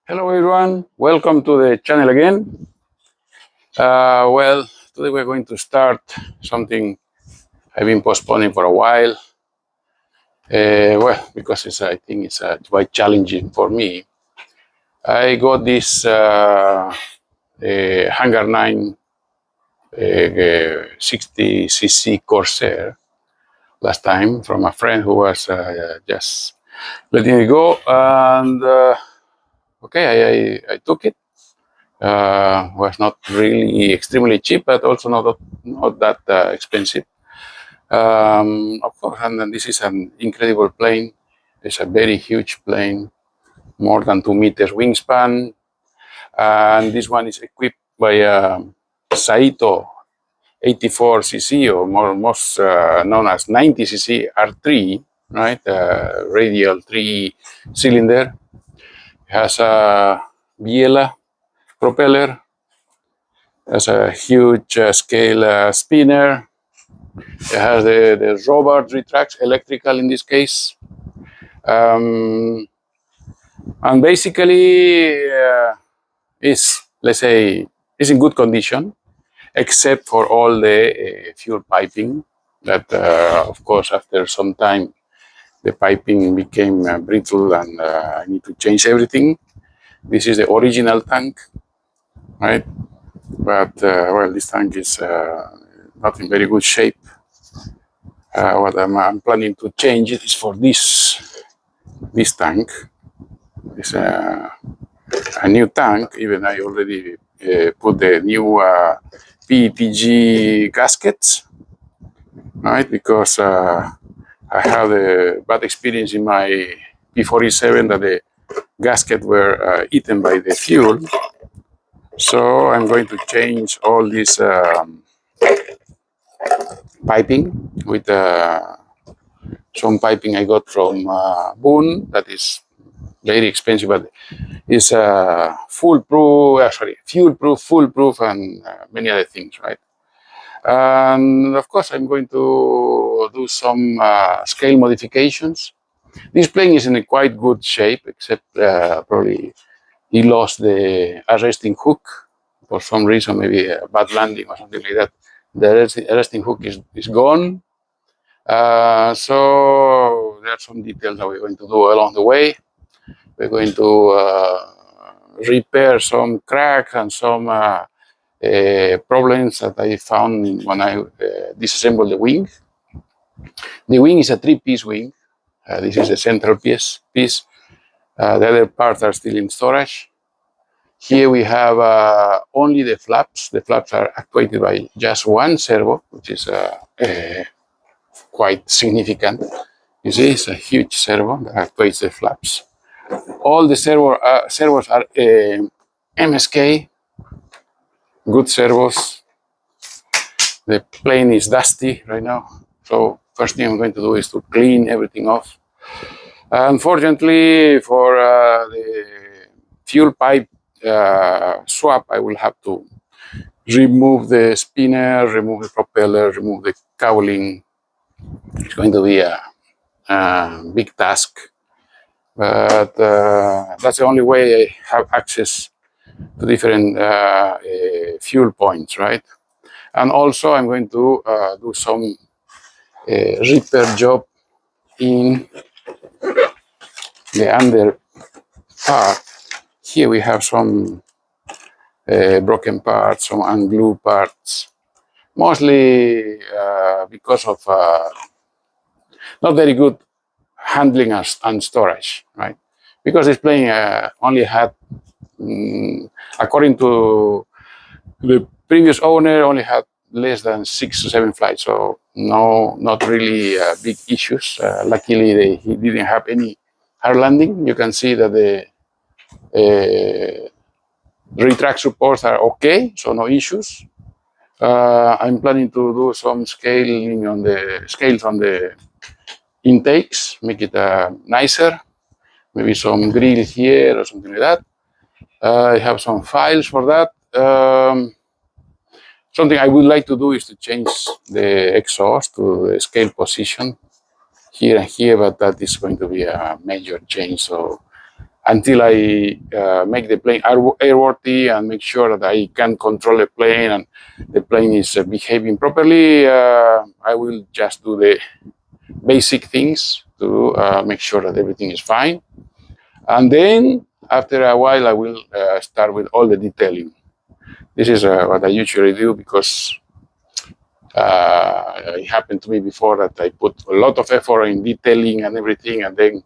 Hello everyone, welcome to the channel again. Well, today we're going to start something I've been postponing for a while. Because I think it's quite challenging for me. I got this Hangar9 60cc Corsair last time from a friend who was just letting it go, and okay, I took it. Was not really extremely cheap, but also not that expensive. Of course, and then this is an incredible plane. It's a very huge plane, more than 2 meters wingspan, and this one is equipped by a Saito 84cc, or most known as 90cc R3, right? Radial 3-cylinder. It has a biela propeller. Has a huge scale spinner. It has the Robart Retracts, electrical in this case. And basically is, let's say, is in good condition, except for all the fuel piping that, of course, after some time, the piping became brittle and I need to change everything. This is the original tank, right? But, well, this tank is not in very good shape. What I'm planning to change it is for this tank. It's a new tank. Even I already put the new PETG gaskets, right? Because I had a bad experience in my P47 that the gaskets were eaten by the fuel. So I'm going to change all this piping with some piping I got from Boone that is very expensive, but it's fuel-proof, and many other things, right? And of course, I'm going to do some scale modifications. This plane is in a quite good shape, except probably he lost the arresting hook for some reason, maybe a bad landing or something like that. The arresting hook is gone. So there are some details that we're going to do along the way. We're going to repair some cracks and some problems that I found when I disassembled the wing. The wing is a 3-piece wing. This is the central piece. The other parts are still in storage. Here we have only the flaps. The flaps are actuated by just one servo, which is quite significant. You see, it's a huge servo that actuates the flaps. All the servos are MSK, good servos. The plane is dusty right now, so first thing I'm going to do is to clean everything off. Unfortunately, for the fuel pipe swap, I will have to remove the spinner, remove the propeller, remove the cowling. It's going to be a big task. But that's the only way I have access to different fuel points, right? And also I'm going to do some repair job in the under part. Here we have some broken parts, some unglued parts, mostly because of not very good handling and storage, right? Because this plane only had, according to the previous owner, only had less than 6 to 7 flights, so not really big issues. Luckily, he didn't have any hard landing. You can see that the retract supports are okay, so no issues. I'm planning to do some scaling on the scales on the intakes, make it nicer. Maybe some grill here or something like that. I have some files for that. Something I would like to do is to change the exhaust to the scale position here and here, but that is going to be a major change. So until I make the plane airworthy and make sure that I can control the plane and the plane is behaving properly. I will just do the basic things to make sure that everything is fine. And then after a while, I will start with all the detailing. This is what I usually do because it happened to me before that I put a lot of effort in detailing and everything, and then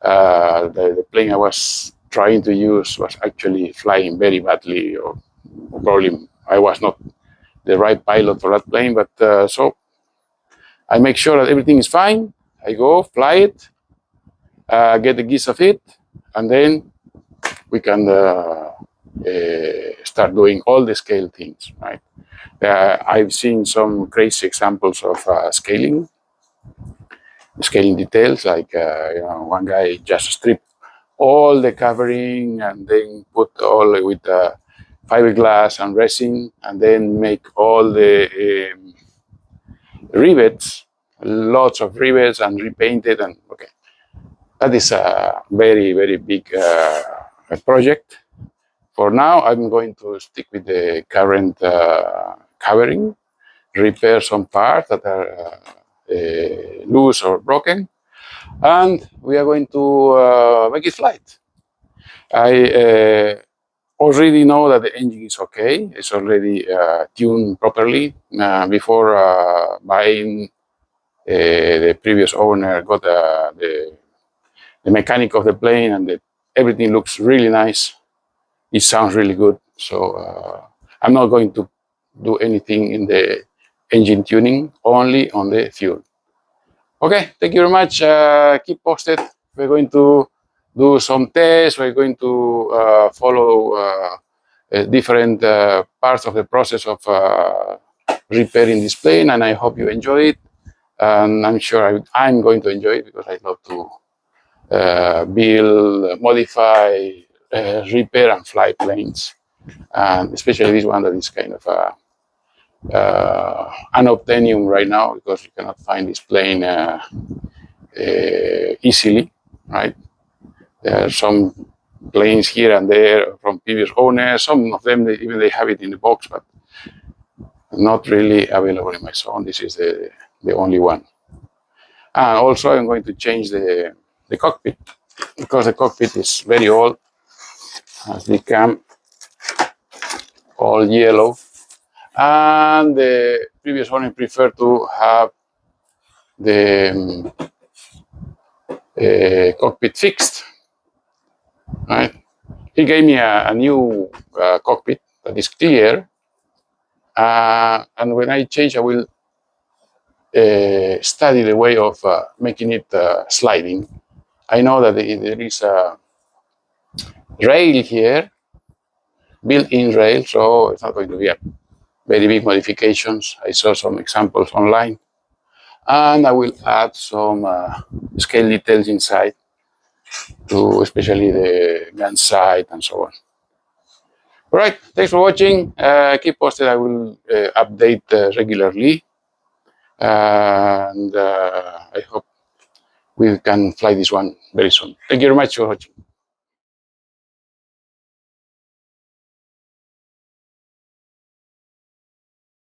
the plane I was trying to use was actually flying very badly, or probably I was not the right pilot for that plane. But so I make sure that everything is fine. I go fly it, get the gist of it, and then we can start doing all the scale things, right? I've seen some crazy examples of scaling details, like one guy just stripped all the covering and then put all with fiberglass and resin, and then make all the rivets, lots of rivets, and repaint it. And okay, that is a very, very big project. For now, I'm going to stick with the current covering, repair some parts that are loose or broken, and we are going to make it flight. I already know that the engine is okay. It's already tuned properly. Before buying, the previous owner got the mechanic of the plane, and everything looks really nice. It sounds really good. So I'm not going to do anything in the engine tuning, only on the fuel. Okay, thank you very much. Keep posted. We're going to do some tests. We're going to follow different parts of the process of repairing this plane, and I hope you enjoy it. And I'm sure I'm going to enjoy it because I love to build, modify, repair, and fly planes, and especially this one that is kind of unobtainium right now because you cannot find this plane easily, right? There are some planes here and there from previous owners. Some of them, even they have it in the box, but not really available in my zone. This is the only one. And also I'm going to change the cockpit because the cockpit is very old, has become all yellow. And the previous owner preferred to have the cockpit fixed, right? He gave me a new cockpit that is clear, and when I change, I will study the way of making it sliding. I know that there is a rail here, built-in rail, so it's not going to be a very big modifications. I saw some examples online, and I will add some scale details inside, to especially the gun sight and so on. All right, thanks for watching. Keep posted. I will update regularly, and I hope we can fly this one very soon. Thank you very much for watching.